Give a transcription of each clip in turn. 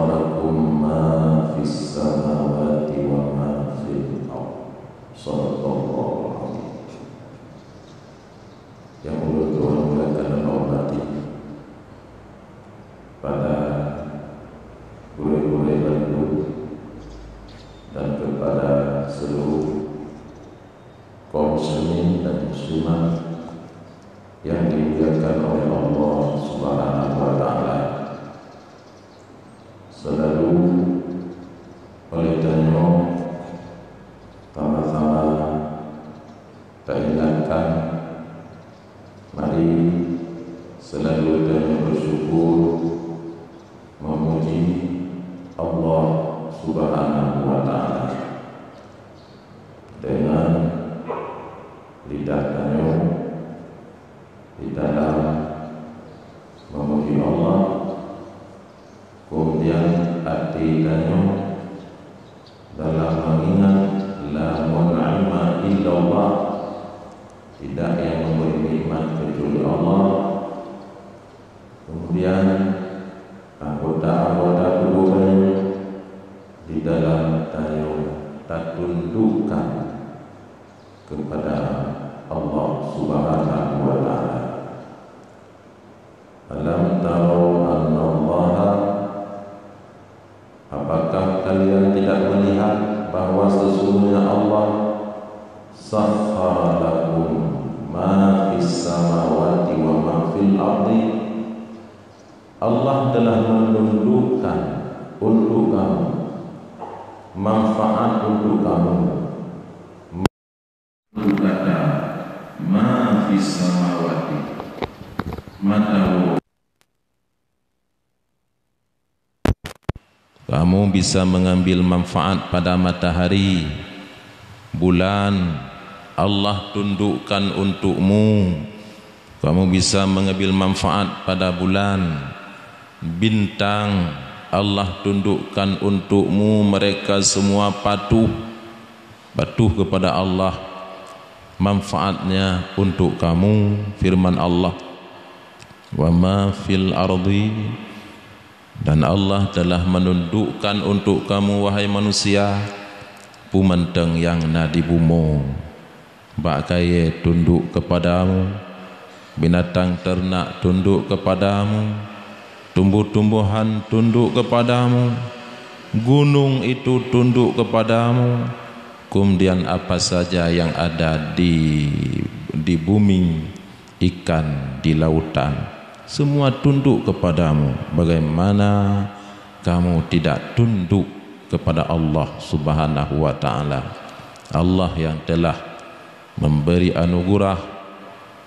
lakum ma fis samawati wa ma fil ardh. Shadaqallahu alazim. Yang Allah Tuhan muliakan dan hormati pada guru-guru Bandung dan kepada seluruh kaum muslimin dan muslimat yang dimuliakan oleh Allah Subhanahu wa taala. Selalu oleh danyo sama-sama tak ingatkan, mari selalu danyo bersyukur memuji Allah Subhanahu wa taala dengan lidah danyo di dalam memuji Allah, kemudian hati danyo dalam mengingat la mun'ima illallah, tidak yang memberi nikmat kecuali Allah. Kemudian anggota-anggota tubuhnya di dalam danyo tak tundukkan kepada Allah Subhanahu wa taala. Alam taru annallaha, apakah kalian tidak melihat bahwa sesungguhnya Allah sakhkhara lakum ma fis samawati wa ma fil ardi, Allah telah menundukkan untuk kamu, manfaat untuk kamu, kata ma fis samawati, matahu, kamu bisa mengambil manfaat pada matahari, bulan, Allah tundukkan untukmu. Kamu bisa mengambil manfaat pada bulan, bintang, Allah tundukkan untukmu. Mereka semua patuh kepada Allah, manfaatnya untuk kamu. Firman Allah, wa ma fil ardi, dan Allah telah menundukkan untuk kamu wahai manusia pumenteng yang na di bumi, bakai tunduk kepadamu, binatang ternak tunduk kepadamu, tumbuh-tumbuhan tunduk kepadamu, gunung itu tunduk kepadamu, kemudian apa saja yang ada di bumi, ikan di lautan, semua tunduk kepadamu. Bagaimana kamu tidak tunduk kepada Allah Subhanahu wa taala? Allah yang telah memberi anugerah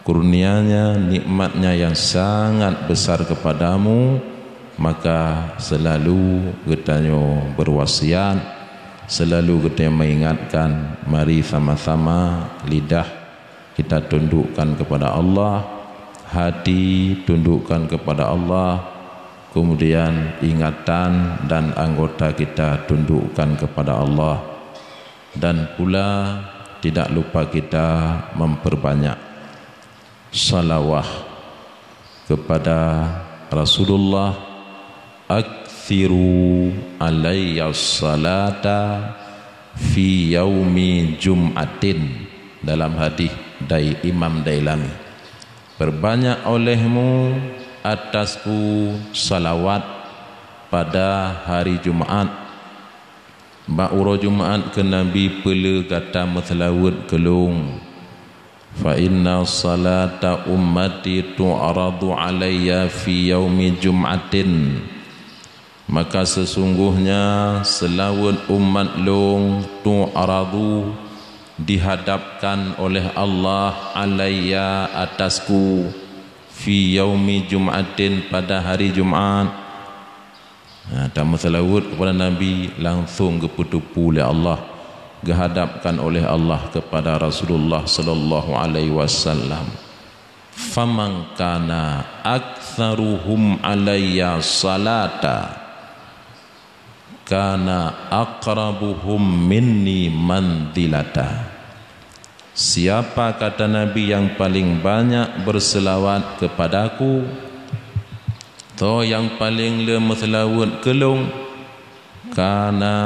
kurnianya, nikmatnya yang sangat besar kepadamu, maka selalu getanyo berwasiat, selalu getanyo mengingatkan, mari sama-sama lidah kita tundukkan kepada Allah, hati tundukkan kepada Allah, kemudian ingatan dan anggota kita tundukkan kepada Allah, dan pula tidak lupa kita memperbanyak salawah kepada Rasulullah. Aktsiru alayya salata fi yaumi jum'atin, dalam hadis dari Imam Dailami, berbanyak olehmu atasku salawat pada hari Jumaat. Ba'ura Jumaat ke Nabi pele kata mathlawud kelung, fa inna salata ummati tu'aradu alayya fi yaumi jum'atin, maka sesungguhnya selawat umat long tu'aradu, dihadapkan oleh Allah alayya atasku, fi yaumi jum'atin, pada hari Jumaat. Dan selawat kepada Nabi langsung keputupu oleh Allah, dihadapkan oleh Allah kepada Rasulullah sallallahu alaihi wasallam. Faman kana aktsaruhum alayya salata kana aqrabuhum minni mandilata. Siapa, kata Nabi, yang paling banyak berselawat kepadaku, to yang paling lemeslawut kelung kana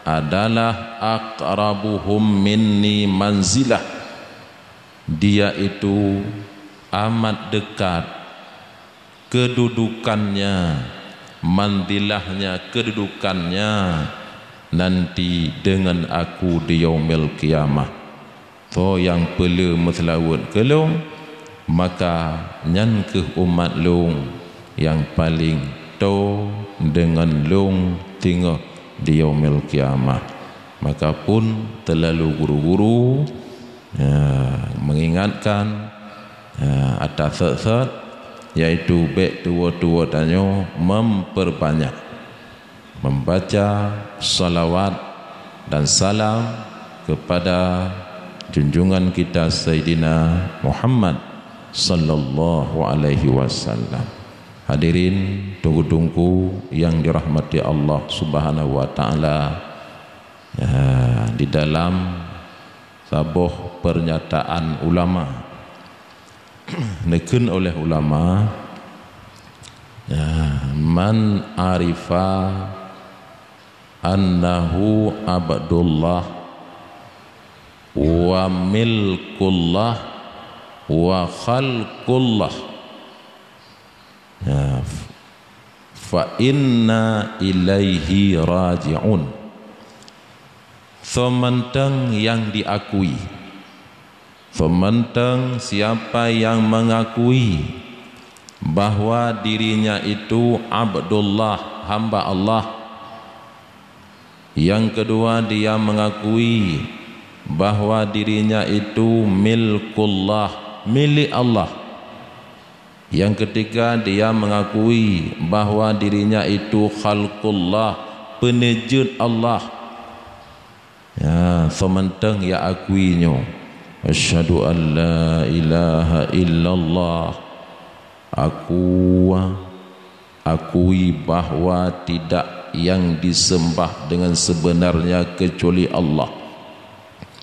adalah aqrabuhum minni manzilah, dia itu amat dekat kedudukannya, mandilahnya, kedudukannya nanti dengan aku di yaumil qiyamah. To yang perlu meselawut kelung, maka nyan ke umat lung yang paling to dengan lung tinggal di yaumil qiyamah. Maka pun terlalu guru-guru mengingatkan atas set yaitu baik tua-tua tanyo memperbanyak membaca salawat dan salam kepada junjungan kita Sayyidina Muhammad sallallahu alaihi wasallam. Hadirin tunggu-tunggu yang dirahmati Allah Subhanahu wa taala, di dalam sabuh pernyataan ulama nekun oleh ulama, man arifa annahu abdullah wa milkullah wa khalqullah fa inna ilaihi raji'un. Sementang yang diakui, sementang siapa yang mengakui bahwa dirinya itu Abdullah, hamba Allah. Yang kedua, dia mengakui bahwa dirinya itu milkullah, milik Allah. Yang ketiga, dia mengakui bahwa dirinya itu khalqullah, penejut Allah. Ya, sementang ya akuinya, asyhadu an la ilaha illallah, akui bahwa tidak yang disembah dengan sebenarnya kecuali Allah.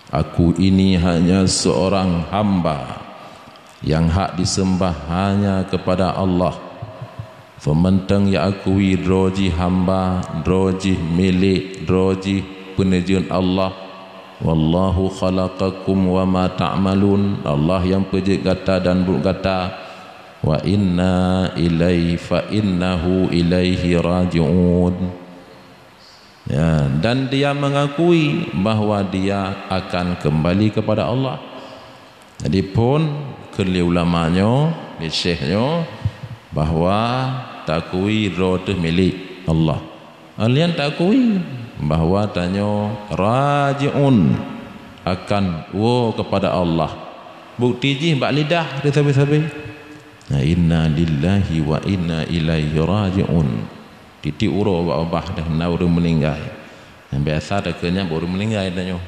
Aku ini hanya seorang hamba yang hak disembah hanya kepada Allah. Sementang ya akui roji hamba, roji milik, roji penejun Allah. Wallahu khalaqakum wa ma ta'malun, Allah yang pejik kata dan buruk kata. Wa inna ilaihi fa innahu ilaihi raji'un. Ya, dan dia mengakui bahwa dia akan kembali kepada Allah. Jadi pun keli ulamanya, di syekhnya, bahwa takui roh tu milik Allah. Kalian takui bahwa tanya raji'un, akan kepada Allah. Bukti ji bak lidah dia sabi-sabi. Inna lillahi wa inna ilaihi raji'un. Titik uro bak dah nak orang meninggal. Yang biasa dah kena baru meninggal tanya.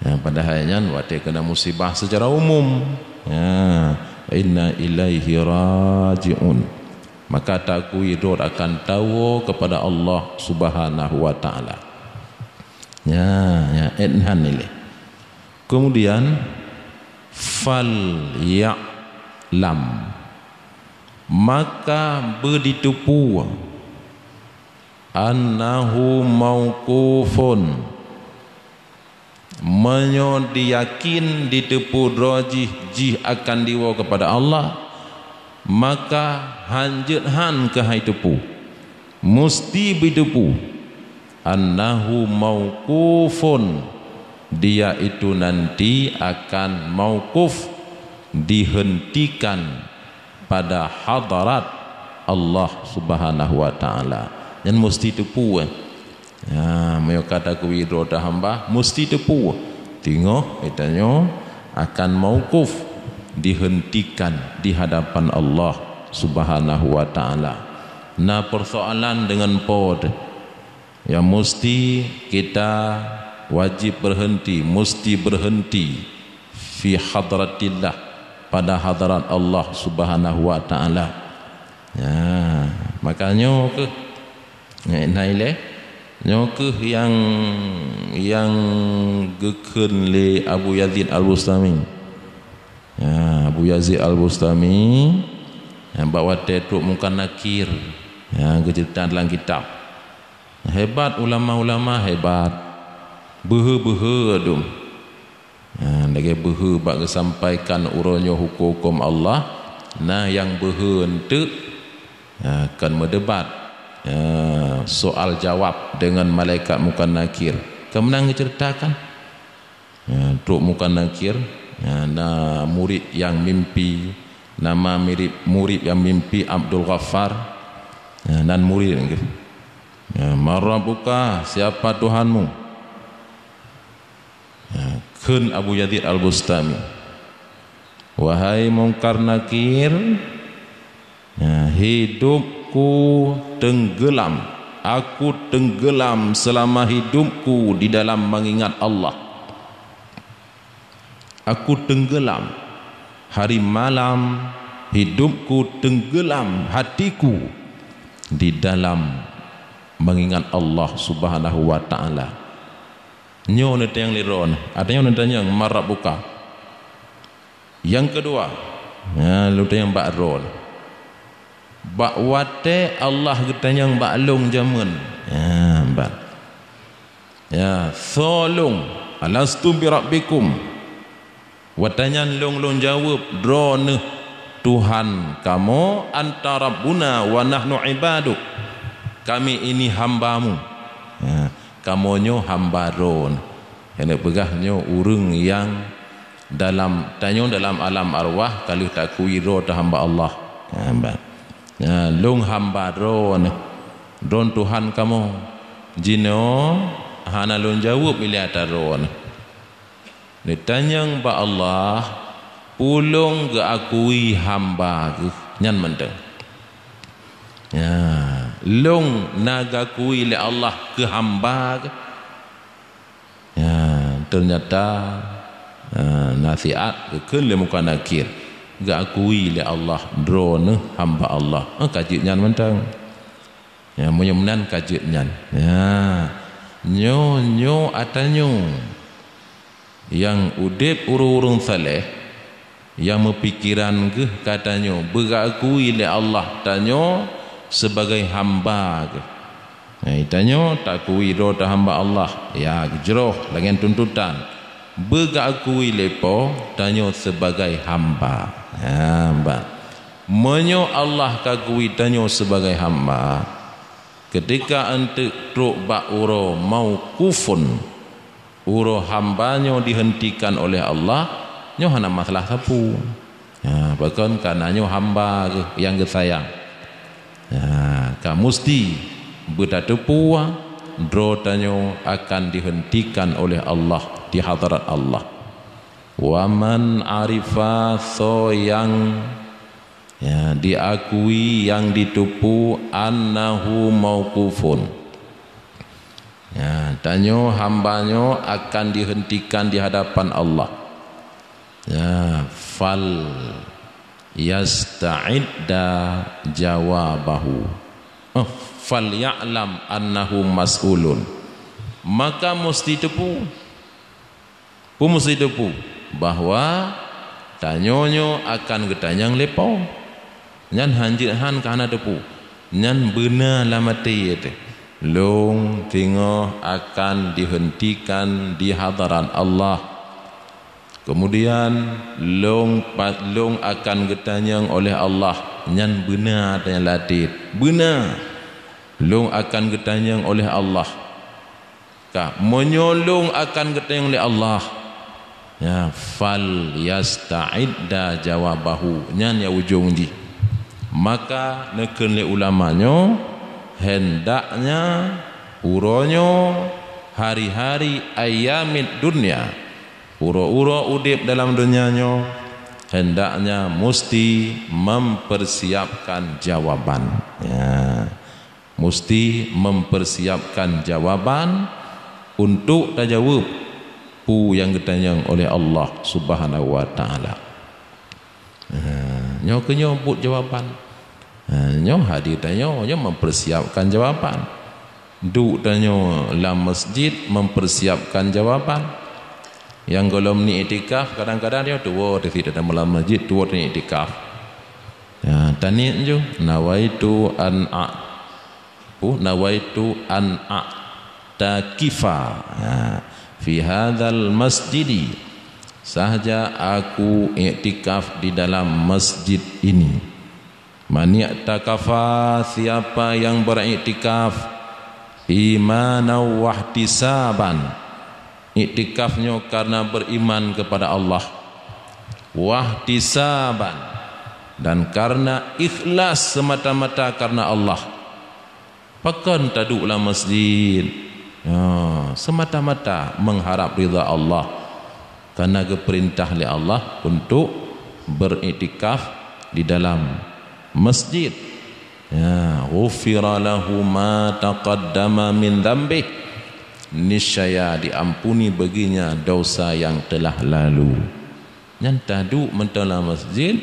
Padahalnya waktu kena musibah secara umum. Inna ilaihi raji'un. Maka takui dor akan tahu kepada Allah Subhanahu wa taala. Ya, enhan ini. Kemudian fal ya'lam, maka berditupu annahu mauqufun, menyo diyakin ditepu rajih jih akan diwa kepada Allah, maka hanjut han ke hai tepu mesti bertepu annahu mauqufun, dia itu nanti akan mauquf, dihentikan pada hadarat Allah Subhanahu wa taala. Yang mesti tepu mayo kata kuwidro dah hamba mesti tepu. Tengok katanya akan mauquf, dihentikan di hadapan Allah Subhanahu wa taala. Nah, persoalan dengan pod yang mesti kita wajib berhenti, mesti berhenti fi hadratillah, pada hadarat Allah Subhanahu wa taala. Ya, makanya ke naile nyok yang geken le Abu Yazid Al-Bustami. Ya, Abu Yazid Al-Bustami bahawa tetruk muka nakir cerita dalam kitab. Hebat ulama-ulama, hebat behe-behe tu lagi behe bak sampaikan urunyo hukum Allah. Nah yang behe ente akan mendebat soal jawab dengan malaikat muka nakir. Kemenang ceritakan truk muka nakir, nah murid yang mimpi, nama mirip murid yang mimpi Abdul Ghaffar, dan murid Marabuka, siapa Tuhanmu? Kun Abu Yazid Al-Bustami, wahai Munkar Nakir, hidupku tenggelam, aku tenggelam selama hidupku di dalam mengingat Allah. Aku tenggelam hari malam, hidupku tenggelam, hatiku di dalam mengingat Allah Subhanahu wa taala. Nyo ne tayang liron, adanya ne tanya marab buka. Yang kedua, lu tayang bak rol. Bak wate Allah getanyang bak long jaman. Bak. Tolong alastu bi rabbikum. Watanyan long jawab drone Tuhan kamu anta rabbuna wa nahnu ibaduk. Kami ini hambamu, kamonyo hamba ron. Hendak pegahnya urung yang dalam tanyo dalam alam arwah kalau tak kuiro ta hamba Allah. Long hamba ron Tuhan kamu jino hana lon jawab bila taron. Ditanyang ba Allah pulung ke akui hamba ke nyan mendeng. Long naga kui le Allah ke hamba ke. Ternyata nasihat ke le muka nakir ga akui le Allah drone hamba Allah. Kajit nyan mentang. Menyemenan kajit nyan. Nyo atanyo yang udip urung saleh yang mempikiran ke katanya berakui le Allah tanyo sebagai hamba ke. Tanyo tak kui do ta hamba Allah ya jeroh dengan tuntutan berakui lepo tanyo sebagai hamba. Menyo Allah kakui tanyo sebagai hamba ketika ente truk bak uro mau kufun uro hambanyo dihentikan oleh Allah nyo hana masalah sapu. Bahkan karena nyo hamba yang gesayang. Kamu mesti berdatepu drotanyo akan dihentikan oleh Allah di hadarat Allah. Waman arifa so yang diakui yang ditupu annahu mauqufun. Tanyo hambanyo akan dihentikan di hadapan Allah. Fal yasta'idda jawabahu. Fal ya'lam annahu mas'ulun. Maka mesti tepu bahwa tanyonyo akan getanyang lepau. Nyan hanjirhan kana tepu. Nyan benar lamati yete. Long tengok akan dihentikan di hadaran Allah. Kemudian long akan getanyang oleh Allah. Nyan benar dan ladit. Benar. Long akan getanyang oleh Allah. Menyolong akan getanyang oleh Allah. Fal yasta'idda jawabahu. Nyan ya ujung di. Maka neken le ulamanya hendaknya uronyo hari-hari ayamid dunia. Uro-uro udip dalam dunianya hendaknya mesti mempersiapkan jawaban. Mesti mempersiapkan jawaban untuk tajawab pu yang ditanyang oleh Allah Subhanahu wa taala. Nyo kenyo but jawapan. Nyo hadir tanyo nyo mempersiapkan jawapan. Duk tanyo dalam masjid mempersiapkan jawapan. Yang golom ni itikaf kadang-kadang dia tua di dalam masjid tua ni itikaf. Tani jo nawaitu an a'takifa fi hadzal masjidi, sahaja aku iktikaf di dalam masjid ini. Man i'takafa, siapa yang beriktikaf imanan wa ihtisaban, iktikafnya karena beriman kepada Allah, wahtisaban, dan karena ikhlas semata-mata karena Allah, pakan taduklah masjid semata-mata mengharap ridha Allah, karena keperintah oleh Allah untuk beriktikaf di dalam masjid. Ghufira lahu ma taqaddama min dhanbih, niscaya diampuni baginya dosa yang telah lalu. Yang taduk mentala masjid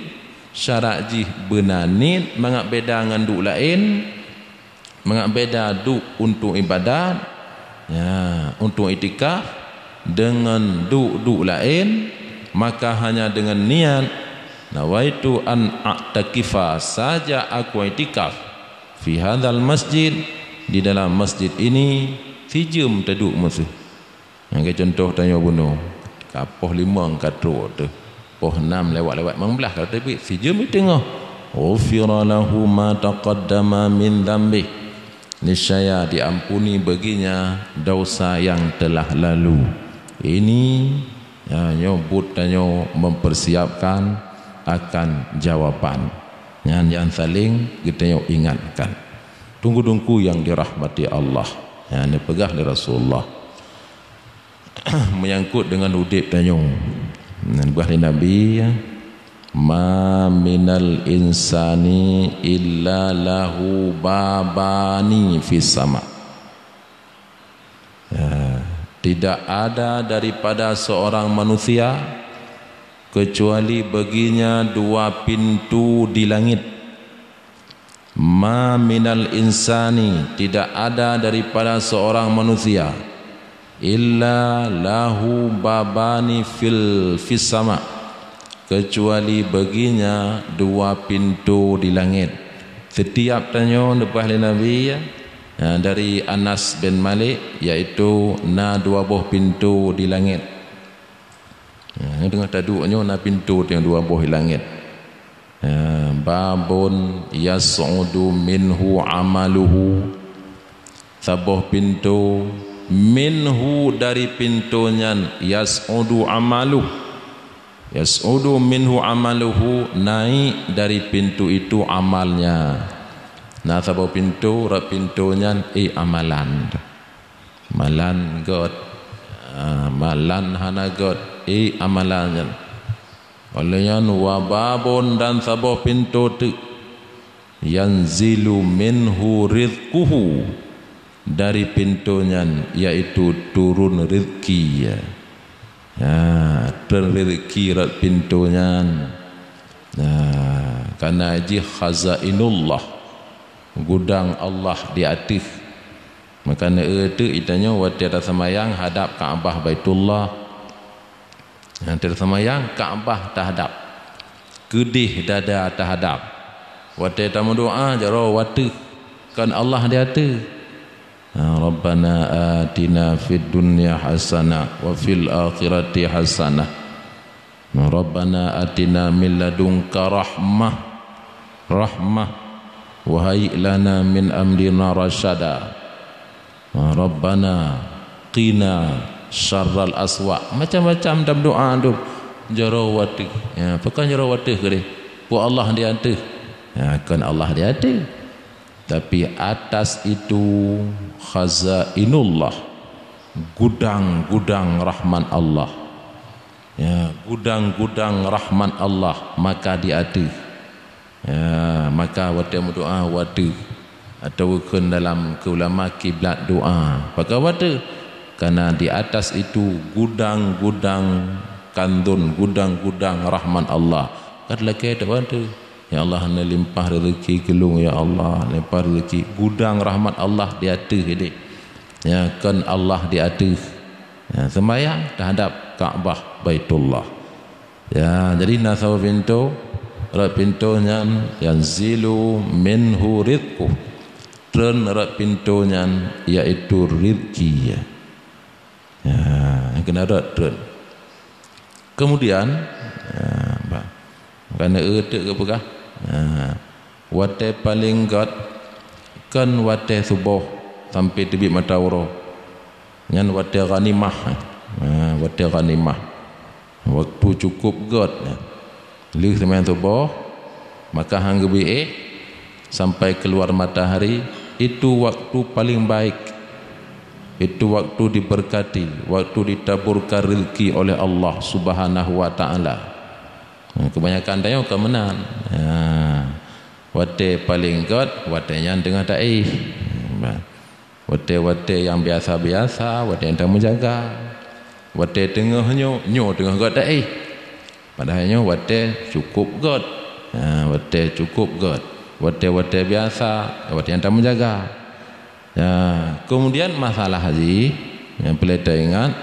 syarat jih benanit mangak beda dengan duk lain, mangak beda duk untuk ibadat, untuk iktikaf dengan duk lain, maka hanya dengan niat nawaitu an a'takifa, saja aku iktikaf fi hadzal masjid, di dalam masjid ini. Sijum taduk musuh. Yang contoh tanya bunuh. Kapoh 5 katro tu. Poh 6 lewat-lewat mangbelah kalau tapi sijum di tengah. Ghufira lahu ma taqaddama min dhanbi, niscaya diampuni baginya dosa yang telah lalu. Ini nyobut tanya mempersiapkan akan jawapan. Yang saling kita ingatkan. Tunggu-tunggu yang dirahmati Allah. Ini pegah dari Rasulullah menyangkut dengan udip tanyung buah Nabi, ma minal insani illa lahu babani fis sama. Tidak ada daripada seorang manusia kecuali baginya 2 pintu di langit. Ma minal insani, tidak ada daripada seorang manusia illa lahu babani fis sama, kecuali baginya 2 pintu di langit. Setiap tanya lepas Nabi dari Anas bin Malik, iaitu 2 buah pintu di langit. Dengan taduknya pintu yang 2 buah di langit. Babun yas'udu minhu amaluhu, sebuah pintu minhu dari pintunya, yas'udu amaluhu, yas'udu minhu amaluhu, naik dari pintu itu amalnya. Nah sebuah pintu pintunya amalan malan god, malan hana god amalannya. Olehnya wababun, dan sebuah pintu tu yanzilu minhu rizquhu, dari pintunya yaitu turun rezeki. Rezeki pintunya. Karena ji khazainullah, gudang Allah di atas. Makanya itu itanya waktu ada semayang hadap Kaabah Baitullah. Yang tersemayang Kaabah tahdap, kedih dada tahdap. Waktu tamu doa jaro waktu kan Allah di atas. Rabbana atina fid dunya hasanah wa fil akhirati hasanah. Rabbana atina min ladunka rahmah wa hayyi lana min amrina rasyada. Rabbana qina syarral aswa, macam-macam dalam doa tu jarawati. Bukan jarawati ke dia bu Allah di atas, kan Allah di atas, tapi atas itu khazainullah, gudang-gudang rahman Allah, gudang-gudang rahman Allah, maka di atas. Maka waktu doa waktu atau dalam keulama kiblat doa pakai waktu. Karena di atas itu gudang-gudang kandun, gudang-gudang rahman Allah. Katalah kita tu, ya Allah limpah rezeki gelung, ya Allah limpah rezeki, gudang rahmat Allah di atas ini. Ya kan Allah di atas. Sembahyang terhadap Kaabah Baitullah. Ya, jadi nasab pintu rak pintunya yanzilu minhu rizquh, tren rak pintunya iaitu rizki ya. Kena rak tren. Kemudian kerana etek ke apa? Wate paling gat kan wate subuh sampai terbit matahari. Ngan wate ghanimah. Wate ghanimah. Waktu cukup gat. Lih sembahyang subuh, maka hang gebi sampai keluar matahari, itu waktu paling baik. Itu waktu diberkati, waktu ditaburkan rezeki oleh Allah Subhanahu wa taala. Kebanyakan tayo kemenan. Wate paling gat, wate yang tengah taif. Wate yang biasa-biasa, wate yang tak menjaga. Wate tengahnya, tengah gat taif. Padahalnya wate cukup gat. Wate cukup gat. Wate biasa, wate yang tak menjaga. Kemudian masalah haji yang perlu kita ingat,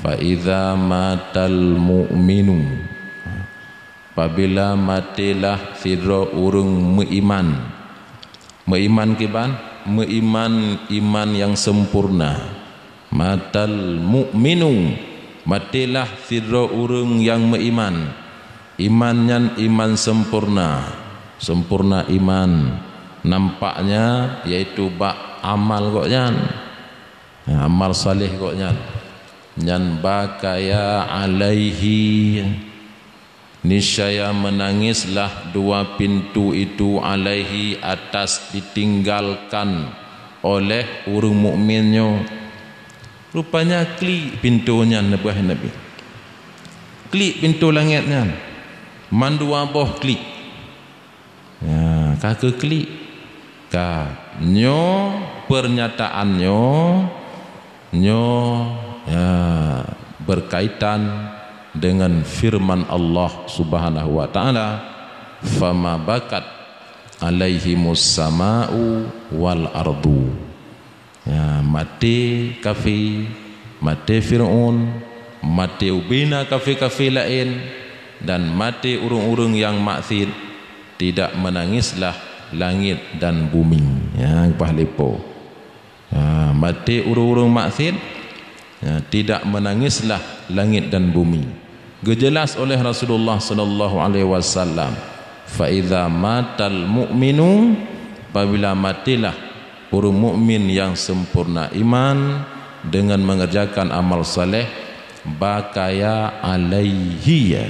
fa iza matal mu'minu, apabila matilah sidra urang meiman kiban, iman yang sempurna. Matal mu'minu, matilah sidra urang yang meiman, imannya iman sempurna iman. Nampaknya yaitu amal koknya, amal salih koknya. Nyan bakaya alaihi, niscaya menangislah dua pintu itu alaihi, atas ditinggalkan oleh urang mukminnya. Rupanya klik pintunya Nabi. Klik pintu langitnya. Mandua boh klik. Kaki klik. Pernyataannya berkaitan dengan firman Allah Subhanahu wa taala, fama bakat alaihimus sama'u wal ardu. Mati kafir, mati Fir'aun, mati ubina kafir-kafir lain, dan mati urung-urung yang maksiat, tidak menangislah langit dan bumi. Pahlipo. Mati urung-urung maksiat, tidak menangislah langit dan bumi. Gejelas oleh Rasulullah sallallahu alaihi wasallam, fa idza matal mu'minu, apabila matilah urung mukmin yang sempurna iman dengan mengerjakan amal saleh, bakaya alaihi,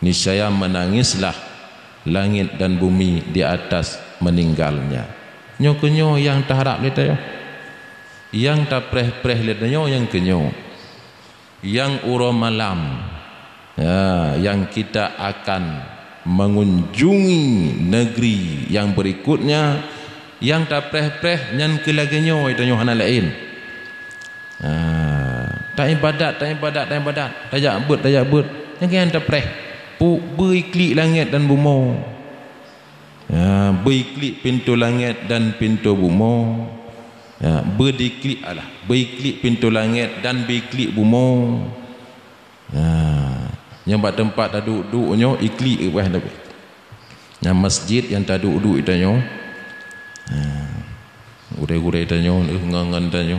niscaya menangislah langit dan bumi di atas meninggalnya. Nyo yang tak harap leta yo, yang tak preh leta nyo, yang kenyo, yang uro malam, yang kita akan mengunjungi negeri yang berikutnya, yang tak preh nyan kelagenyo itu nyo hana lain. Tak ibadat, tajak but, yang kan tak preh. Beriklik langit dan bumi, beriklik pintu langit dan pintu bumi, beriklik pintu langit dan beriklik bumi. Yang buat tempat tak duduknya iklik tapi yang masjid yang tak duduk itu nyo, gure-gure itu nyo, ngangan itu nyo,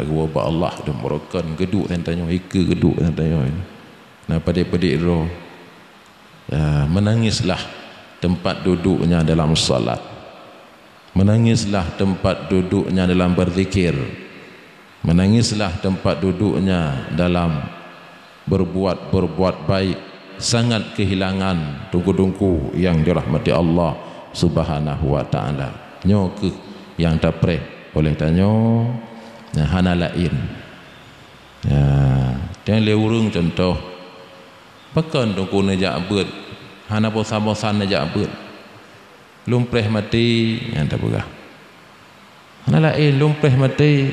gua ba Allah dah merakan geduk tentanya, ika geduk tentanya. Nah pada-pada roh. Menangislah tempat duduknya dalam salat, menangislah tempat duduknya dalam berzikir, menangislah tempat duduknya dalam berbuat baik. Sangat kehilangan tungku-tungku yang dirahmati Allah Subhanahu wa taala. Nyo ke yang tapreh oleh tanyo hana lain. Dan leurung contoh pakan tungku nejak abut, hana bosan-bosan nejak abut, lumpreh mati yang tak berah. Hana lain lumpreh mati.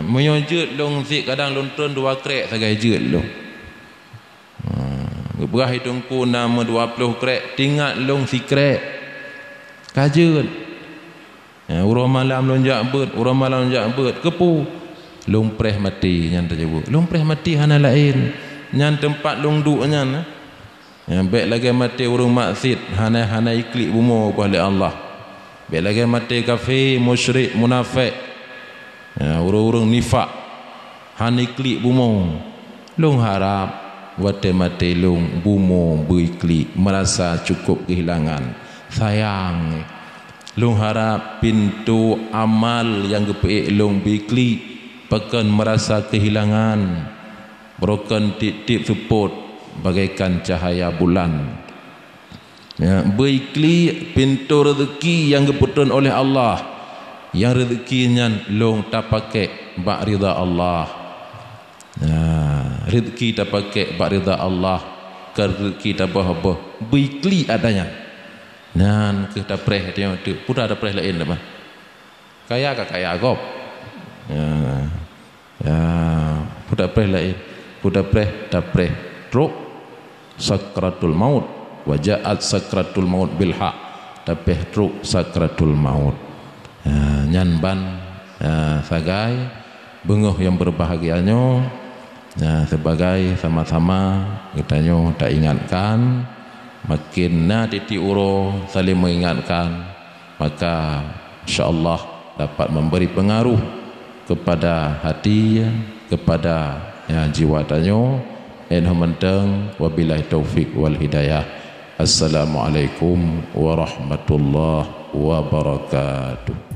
Menyojut long zik kadang lontron dua krek sagai jut long. Berah tungku nama 20 krek, tinggal long si krek. Kajut. Urang malam lonjak abut, kepu. Lumpreh mati yang terjebuk. Lumpreh mati hana lain. Nyan tempat long duk nyan baik lagi mati urung maksiat hanai iklik bumo oleh Allah, baik lagi mati kafir musyrik munafik urung nifak hanai iklik bumo long harap wate mati long bumo beriklik merasa cukup kehilangan sayang long harap pintu amal yang gepeik long beriklik pekan merasa kehilangan broken tip-tip support bagaikan cahaya bulan berikli pintu rezeki yang keputusan oleh Allah yang rezekinya long tak pakai bak rida Allah rezeki tak pakai bak rida Allah ke rezeki tak bah berikli adanya nan ke tak preh tengok tu pun ada preh lain apa kaya gop pudak preh lain pudak preh tak preh truk sakratul maut wajaat sakratul maut bil haq tapi truk sakratul maut nyanban sagai bengoh yang berbahagianya sebagai sama-sama kitanya tak ingatkan makin titi uro saling mengingatkan maka insyaallah dapat memberi pengaruh kepada hati kepada jiwa tanyo menteng wabillahi taufik wal hidayah. Assalamualaikum warahmatullahi wabarakatuh.